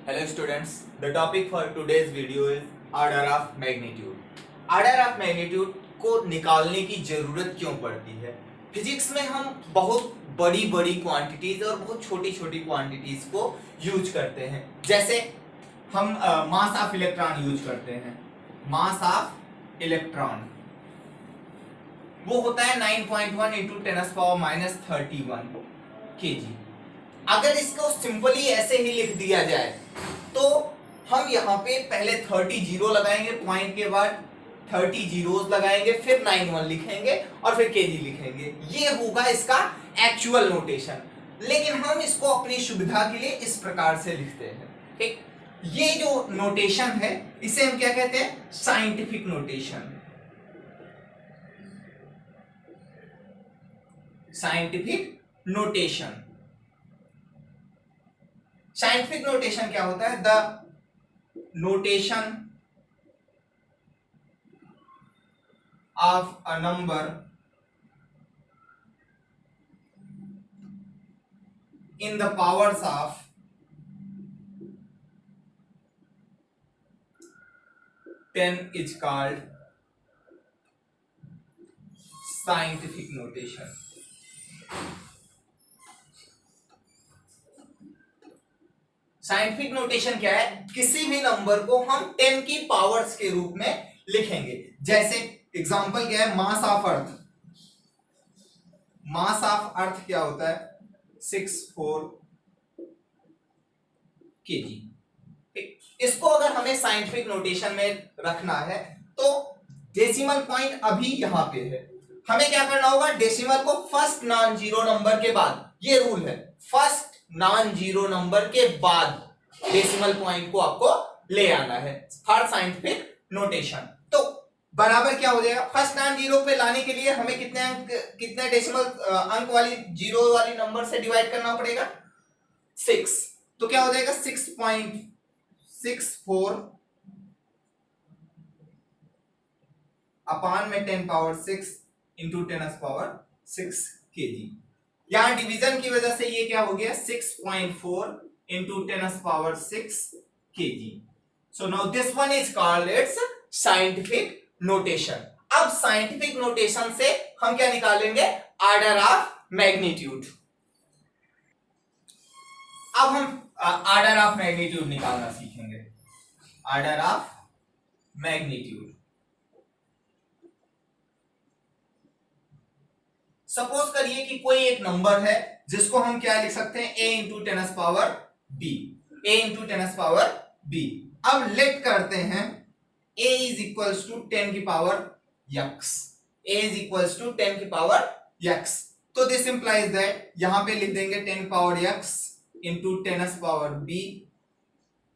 Hello students, the topic for today's video is order of magnitude. Order of magnitude को निकालने की जरूरत क्यों पड़ती है? फिजिक्स में हम बहुत बड़ी बड़ी क्वांटिटीज और बहुत छोटी छोटी क्वांटिटीज को यूज करते हैं। जैसे हम मास ऑफ इलेक्ट्रॉन यूज करते हैं। मास ऑफ इलेक्ट्रॉन वो होता है 9.1 इंटू 10⁻³ kg। अगर इसको सिंपली ऐसे ही लिख दिया जाए तो हम यहाँ पे पहले 30 जीरो लगाएंगे, पॉइंट के बाद 30 जीरोस लगाएंगे, फिर 91 लिखेंगे और फिर केजी लिखेंगे। ये होगा इसका एक्चुअल नोटेशन। लेकिन हम इसको अपनी सुविधा के लिए इस प्रकार से लिखते हैं। ठीक, ये जो नोटेशन है इसे हम क्या कहते हैं? Scientific notation. Scientific notation. Scientific notation क्या होता है? The notation of a number in the powers of ten is called scientific notation. Scientific notation क्या है? किसी भी नंबर को हम 10 की पावर्स के रूप में लिखेंगे। जैसे एग्जांपल क्या है? Mass of earth. Mass of earth क्या होता है? 64 kg। इसको अगर हमें साइंटिफिक नोटेशन में रखना है तो डेसिमल पॉइंट अभी यहां पे है। हमें क्या करना होगा? डेसिमल को फर्स्ट नॉन जीरो नंबर के बाद, ये रूल है, फर्स्ट नॉन जीरो नंबर के बाद डेसिमल पॉइंट को आपको ले आना है फॉर साइंटिफिक नोटेशन। तो बराबर क्या हो जाएगा? फर्स्ट नॉन जीरो पे लाने के लिए हमें कितने अंक, कितने डेसिमल अंक वाली जीरो वाली नंबर से डिवाइड करना पड़ेगा? 6। तो क्या हो जाएगा? 6.64 अपान में 10⁻6 इंटू 10⁻6 kg। यहां डिवीजन की वजह से ये क्या हो गया? 6.4 into 10⁻6 kg। So now this one is called its scientific notation. अब साइंटिफिक नोटेशन से हम क्या निकालेंगे? Order of magnitude. अब हम ऑर्डर ऑफ मैग्नीट्यूड निकालना सीखेंगे। Order of magnitude. सपोज करिए कि कोई एक नंबर है जिसको हम क्या लिख सकते हैं? a into 10⁻b। a into 10⁻b। अब लेट करते हैं a इज इक्वल्स टू 10 की power x। a is equals to 10 की पावर x। तो दिस इंप्लाइज दैट यहां पे लिख देंगे 10 power x into 10⁻b।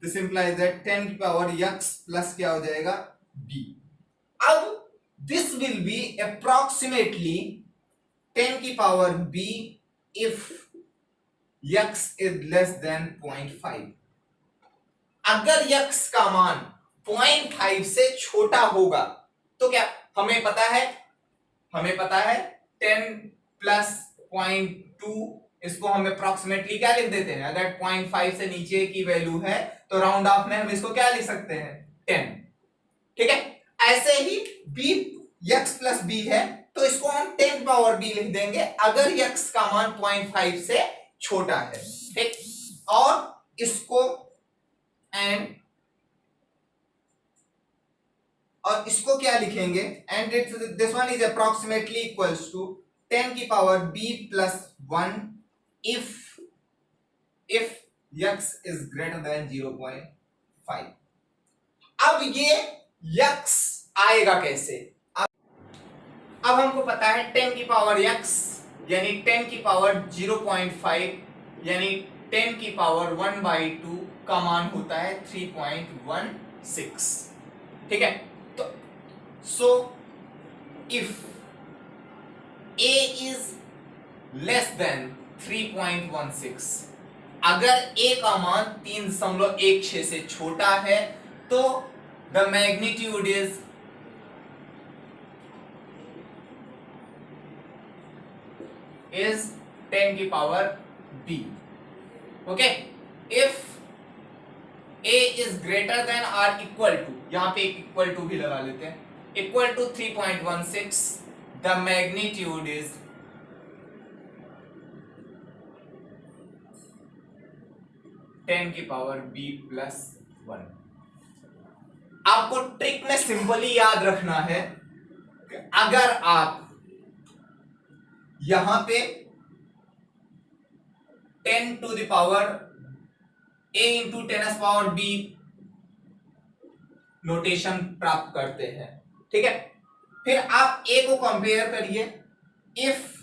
This implies that 10 की पावर x प्लस क्या हो जाएगा? b। अब दिस विल बी अप्रोक्सीमेटली 10 की power b if x is less than 0.5। अगर x का मान 0.5 से छोटा होगा तो क्या हमें पता है? 10 प्लस 0.2, इसको हम अप्रोक्सीमेटली क्या लिख देते हैं? अगर 0.5 से नीचे की वैल्यू है तो राउंड ऑफ में हम इसको क्या लिख सकते हैं? 10। ठीक है, ऐसे ही b x प्लस b है तो इसको हम 10 पावर b लिख देंगे अगर x का मान 0.5 से छोटा है। ठीक, और इसको क्या लिखेंगे? And this one is approximately equals to 10 की power b plus 1 if x is greater than 0.5। अब ये x आएगा कैसे? अब हमको पता है 10 की पावर x यानी 10 की पावर 0.5 यानी 10 की पावर 1/2 का मान होता है 3.16। ठीक है, तो so if a is less than 3.16, अगर a का मान 3.16 से छोटा है तो द मैग्नीट्यूड is 10 की power b। Okay, if a is greater than or equal to, यहां पे एक इक्वल टू भी लगा लेते हैं, equal to 3.16, the magnitude is 10 की पावर b+1। आपको ट्रिक में सिंपली याद रखना है कि अगर आप यहां पे 10 to the power a into 10⁻b notation प्राप्त करते हैं, ठीक है, फिर आप a को कंपेयर करिए, if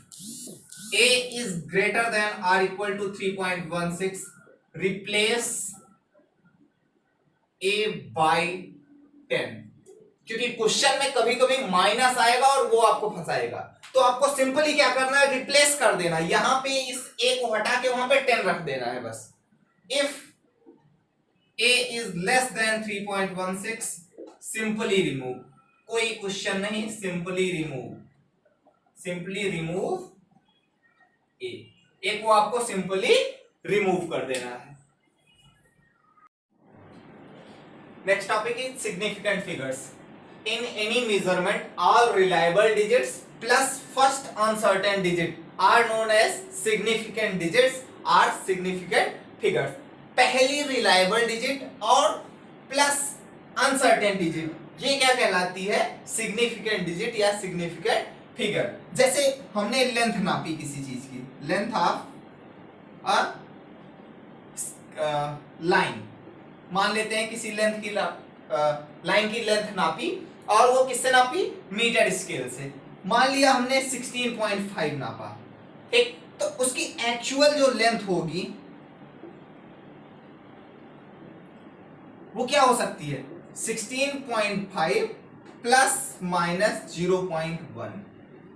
a is greater than or equal to 3.16, replace a by 10, क्योंकि क्वेश्चन में कभी कभी माइनस आएगा और वो आपको फंसाएगा, तो आपको सिंपली क्या करना है, रिप्लेस कर देना, यहां पे इस a को हटा के वहां पे 10 रख देना है बस। If a is less than 3.16, simply remove, कोई क्वेश्चन नहीं, सिंपली रिमूव a को आपको सिंपली रिमूव कर देना है। Next topic is significant figures. In any measurement all reliable digits plus first uncertain digit are known as significant digits are significant figures. पहली reliable digit और plus uncertain digit, ये क्या कहलाती है, सिग्निफिकेंट डिजिट या सिग्निफिकेंट फिगर। जैसे हमने length नापी किसी चीज की, लेंथ ऑफ अ लाइन, मान लेते हैं किसी लेंथ की लाइन की लेंथ नापी, और वो किससे नापी, मीटर स्केल से, मान लिया हमने 16.5 नापा, ठीक, तो उसकी एक्चुअल जो लेंथ होगी वो क्या हो सकती है, 16.5 प्लस माइनस 0.1।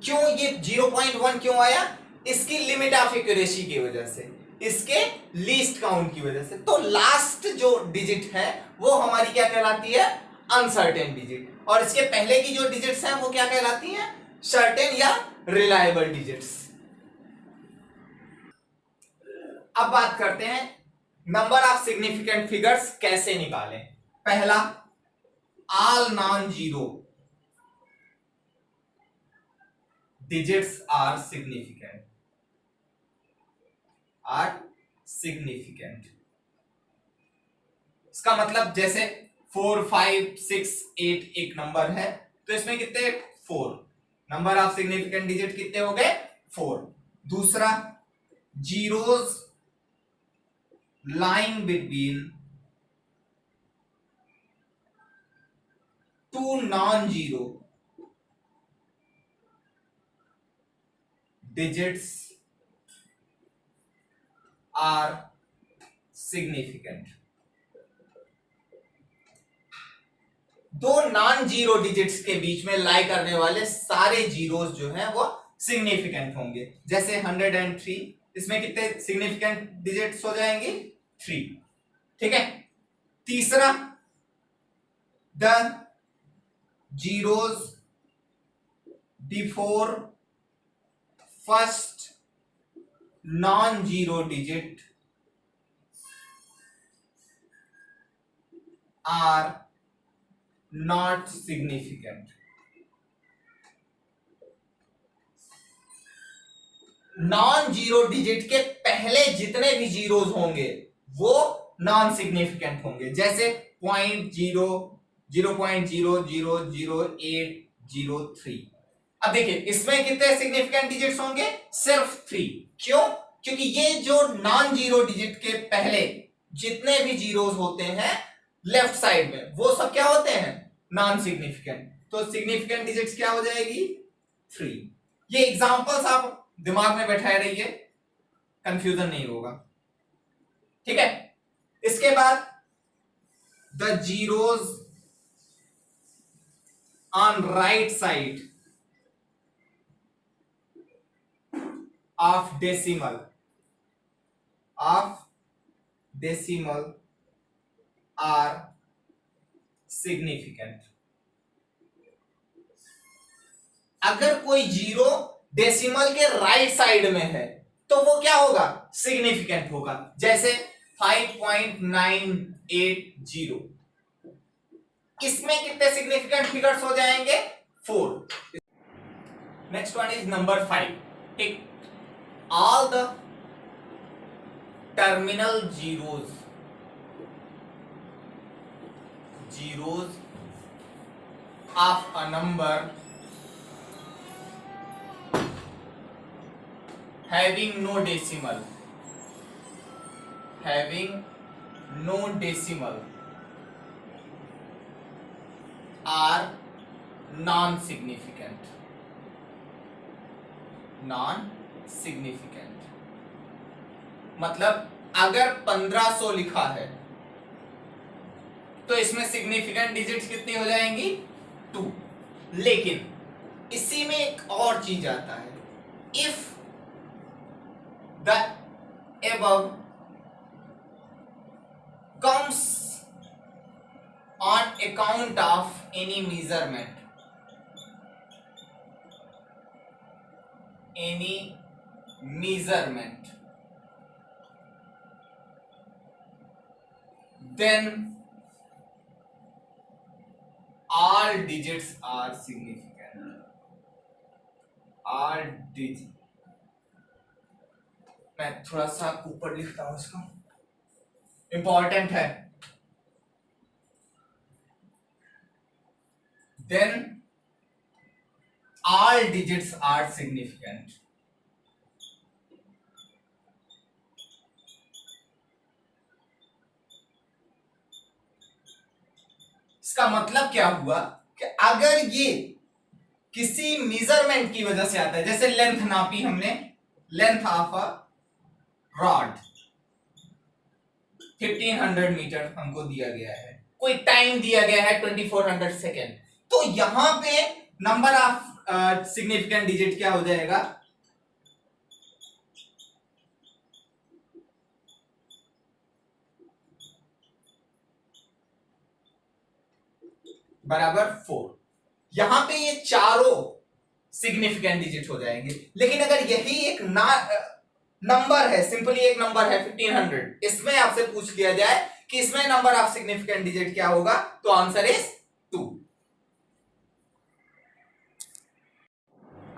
क्यों ये 0.1 क्यों आया, इसकी लिमिट ऑफ एक्यूरेसी की वजह से, इसके लीस्ट काउंट की वजह से। तो लास्ट जो डिजिट है वो हमारी क्या कहलाती है, अनसर्टेन डिजिट, और इसके पहले की जो डिजिट्स हैं वो क्या कहलाती हैं, सर्टेन या रिलायबल डिजिट्स। अब बात करते हैं नंबर ऑफ सिग्निफिकेंट फिगर्स कैसे निकालें। पहला, all non zero digits are significant, इसका मतलब जैसे 4, 5, 6, 8 एक नंबर है, तो इसमें कितने, 4, नंबर ऑफ सिग्निफिकेंट डिजिट कितने हो गए, 4। दूसरा, zeros lying between two non-zero digits are significant। दो नॉन जीरो डिजिट्स के बीच में लाई करने वाले सारे जीरोस जो हैं वो सिग्निफिकेंट होंगे। जैसे 103, इसमें कितने सिग्निफिकेंट डिजिट्स हो जाएंगे, 3, ठीक है। तीसरा, the zeros before first non zero digit are not significant. Non zero digit के पहले जितने भी जीरोस होंगे वो नॉन सिग्निफिकेंट होंगे। जैसे 0.0, 0.0000803। अब देखिए इसमें कितने सिग्निफिकेंट डिजिट्स होंगे, सिर्फ 3। क्यों, क्योंकि ये जो नॉन जीरो डिजिट के पहले जितने भी जीरोस होते हैं लेफ्ट साइड में, वो सब क्या होते हैं, नॉन सिग्निफिकेंट। तो सिग्निफिकेंट डिजिट्स क्या हो जाएगी, 3। ये एग्जांपल्स आप दिमाग में बैठाए रहिए, कंफ्यूजन नहीं होगा, ठीक है। इसके बाद, the zeros on right side of decimal are significant. अगर कोई जीरो डेसिमल के राइट साइड में है तो वो क्या होगा, सिग्निफिकेंट होगा। जैसे 5.980। इसमें कितने सिग्निफिकेंट फिगर्स हो जाएंगे? 4। Next one is number 5। ठीक, all the terminal zeros of a number having no decimal are non-significant। मतलब अगर 1500 लिखा है तो इसमें सिग्निफिकेंट डिजिट्स कितनी हो जाएंगी? 2। लेकिन इसी में एक और चीज आता है, if the above comes on account of any measurement then all digits are significant। मैं थोड़ा सा ऊपर लिखता हूं, इसको इंपॉर्टेंट है। then all digits are significant। इसका मतलब क्या हुआ कि अगर ये किसी मेजरमेंट की वजह से आता है, जैसे लेंथ नापी हमने, length of a rod 1500 metre हमको दिया गया है, कोई टाइम दिया गया है 2400 सेकेंड, तो यहां पे नंबर ऑफ सिग्निफिकेंट डिजिट क्या हो जाएगा? बराबर 4। यहां पे ये चारों सिग्निफिकेंट डिजिट हो जाएंगे। लेकिन अगर यही एक नंबर है, सिंपली एक नंबर है 1500, इसमें आपसे पूछ लिया जाए कि इसमें नंबर ऑफ सिग्निफिकेंट डिजिट क्या होगा, तो आंसर इज 2।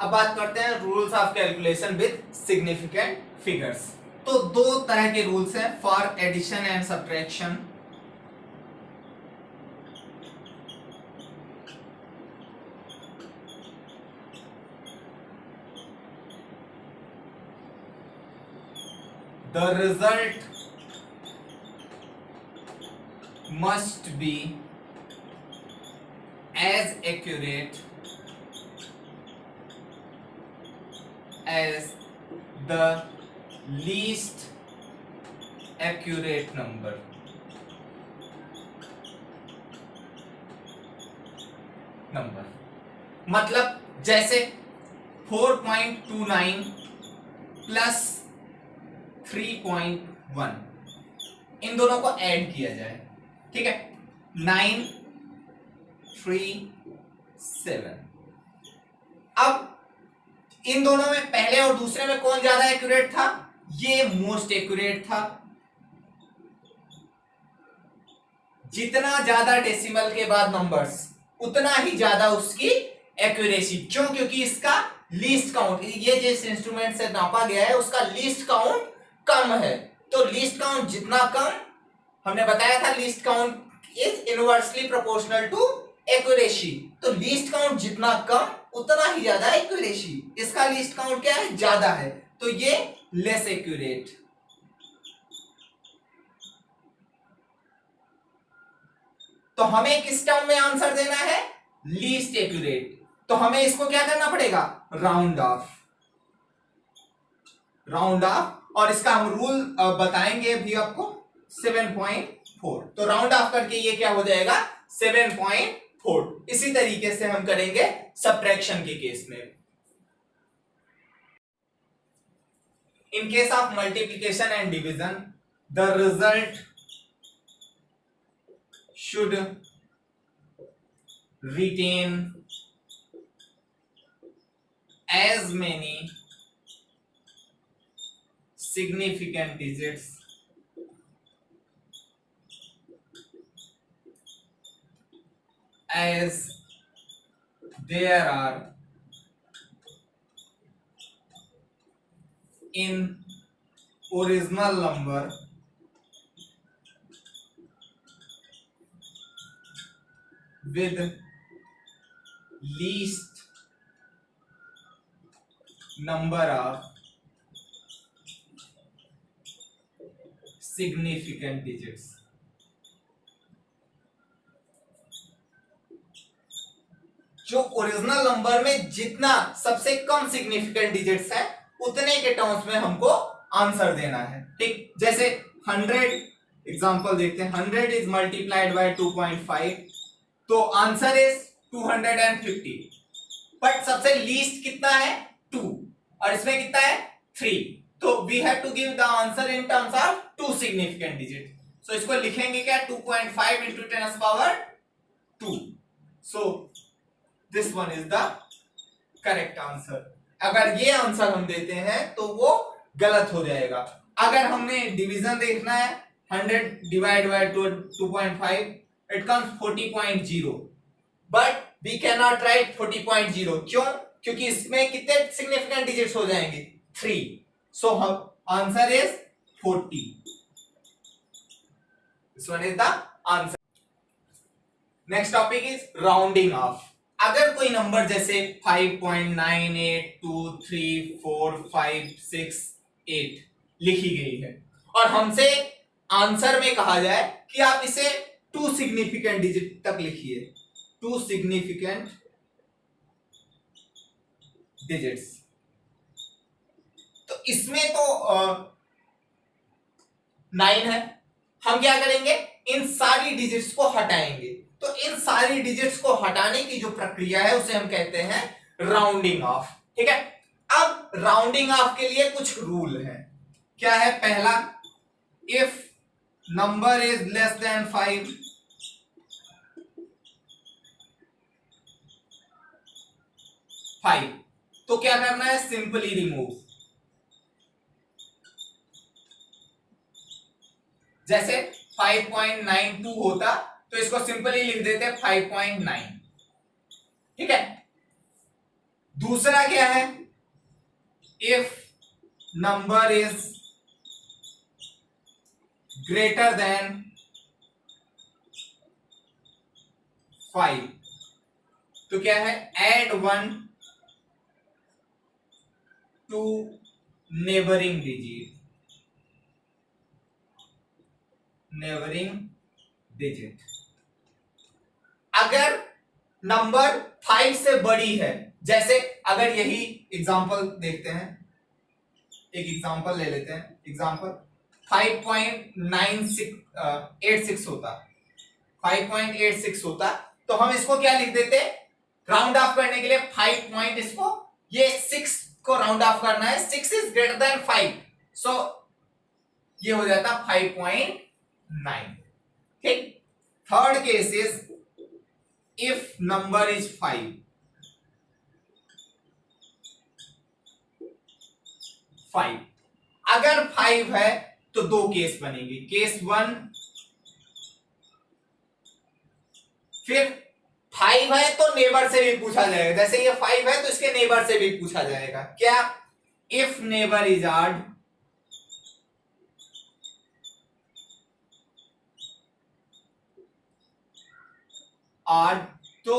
अब बात करते हैं rules of calculation with significant figures. तो दो तरह के रूल्स हैं for addition and subtraction. The result must be as accurate as the least accurate number। मतलब जैसे 4.29 प्लस 3.1, इन दोनों को ऐड किया जाए, ठीक है, 937। अब इन दोनों में पहले और दूसरे में कौन ज्यादा एक्यूरेट था? ये मोस्ट एक्यूरेट था। जितना ज्यादा डेसिमल के बाद नंबर्स, उतना ही ज्यादा उसकी एक्यूरेसी। क्यों? क्योंकि इसका लीस्ट काउंट, ये जिस इंस्ट्रूमेंट से नापा गया है उसका लीस्ट काउंट कम है। तो लीस्ट काउंट जितना कम, हमने बताया था least count is inversely proportional to accuracy. तो लीस्ट काउंट जितना कम उतना ही ज्यादा एक्यूरेसी। इसका लीस्ट काउंट क्या है? ज्यादा है, तो ये लेस एक्यूरेट। तो हमें किस टर्म में आंसर देना है? Least accurate. तो हमें इसको क्या करना पड़ेगा? Round of. और इसका हम रूल बताएंगे अभी आपको, 7.4। तो राउंड ऑफ करके ये क्या हो जाएगा? 7.4। इसी तरीके से हम करेंगे सब्ट्रैक्शन के केस में। In case of multiplication and division the result should retain as many significant digits as there are in original number with least number of significant digits। जो ओरिजिनल नंबर में जितना सबसे कम सिग्निफिकेंट डिजिट्स है उतने के terms में हमको answer देना है। ठीक, जैसे 100 एग्जांपल देखते हैं। 100 इज मल्टीप्लाइड बाय 2.5 तो आंसर इज 250। बट सबसे लीस्ट कितना है 2 और इसमें कितना है 3, तो we have to give the answer in terms of 2 significant digit. So इसको लिखेंगे क्या 2.5 into 10 power 2। So this one is the correct answer. अगर ये आंसर हम देते हैं तो वो गलत हो जाएगा। अगर हमने डिवीजन देखना है 100 divide by 2.5 it comes 40.0 but we can not write 40.0। क्यों? क्योंकि इसमें कितने सिग्निफिकेंट डिजिट्स हो जाएंगे 3। सो हम answer is 40। This one is the answer. Next topic is rounding off. अगर कोई नंबर जैसे 5.98234568 लिखी गई है और हमसे आंसर में कहा जाए कि आप इसे 2 सिग्निफिकेंट डिजिट तक लिखिए, 2 सिग्निफिकेंट डिजिट्स, तो इसमें तो 9 है। हम क्या करेंगे इन सारी डिजिट्स को हटाएंगे। तो इन सारी डिजिट्स को हटाने की जो प्रक्रिया है उसे हम कहते हैं राउंडिंग ऑफ। ठीक है, अब राउंडिंग ऑफ के लिए कुछ रूल है। क्या है? पहला, if number is less then 5 तो क्या करना है? Simply remove. जैसे 5.92 होता तो इसको सिंपली लिख देते 5.9। ठीक है, दूसरा क्या है? If number is greater then 5 तो क्या है? एड 1 टू नेबरिंग डिजिट, अगर नंबर 5 से बड़ी है, जैसे अगर यही एग्जांपल देखते हैं, एक एग्जांपल ले लेते हैं। एग्जांपल 5.86 होता, 5.86 होता तो हम इसको क्या लिख देते? राउंड ऑफ करने के लिए 5 पॉइंट, इसको ये 6 को राउंड ऑफ करना है, 6 इज ग्रेटर देन 5 सो ये हो जाता 5.9। ठीक, third case is if number is 5 अगर 5 है तो 2 केस बनेंगे। केस 1, फिर 5 है तो नेबर से भी पूछा जाएगा। जैसे ये 5 है तो इसके नेबर से भी पूछा जाएगा। क्या? इफ नेबर इज ऑड तो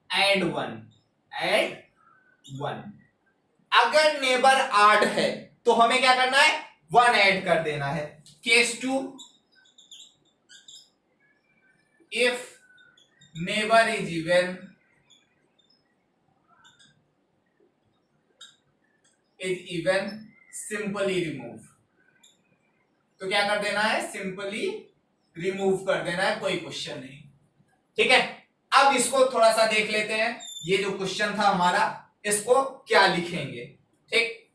एड 1। अगर नेबर ऑड है तो हमें क्या करना है? 1 ऐड कर देना है। Case 2, if neighbour is even simply remove, तो क्या कर देना है? सिंपली रिमूव कर देना है, कोई क्वेश्चन नहीं। ठीक है, अब इसको थोड़ा सा देख लेते हैं। ये जो क्वेश्चन था हमारा, इसको क्या लिखेंगे? ठीक,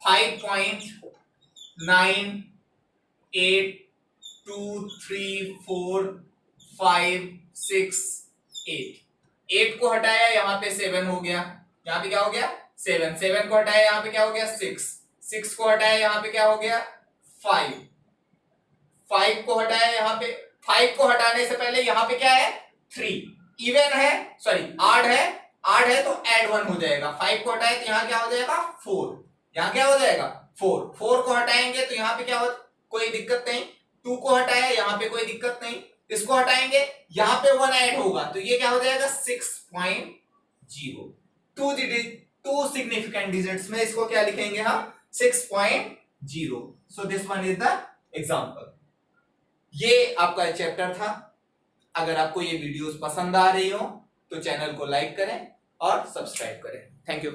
5.98234568 8 को हटाया, यहां पे 7 हो गया, यहां पे क्या हो गया? 7 7 को हटाया, यहां पे क्या हो गया? 6 6 को हटाया, यहां पे क्या हो गया? 5 5 को हटाया, यहां पे 5 को हटाने से पहले यहां पे क्या है? 3, इवन है, सॉरी आड है तो ऐड 1 हो जाएगा, 5 को हटाए तो यहाँ क्या हो जाएगा 4, यहाँ क्या हो जाएगा 4 को हटाएंगे तो यहाँ पे क्या हो, कोई दिक्कत नहीं, 2 को हटाया यहाँ पे कोई दिक्कत नहीं, इसको हटाएंगे यहाँ पे 1 ऐड होगा तो ये क्या हो जाएगा 6.0, 2 सिग्निफिकेंट डिजिट्स में इसको क्या लिखेंगे हम 6.0। सो this one is the example. ये आपका चैप्टर था। अगर आपको ये वीडियोस पसंद आ रही हो तो चैनल को लाइक करें और सब्सक्राइब करें। Thank you.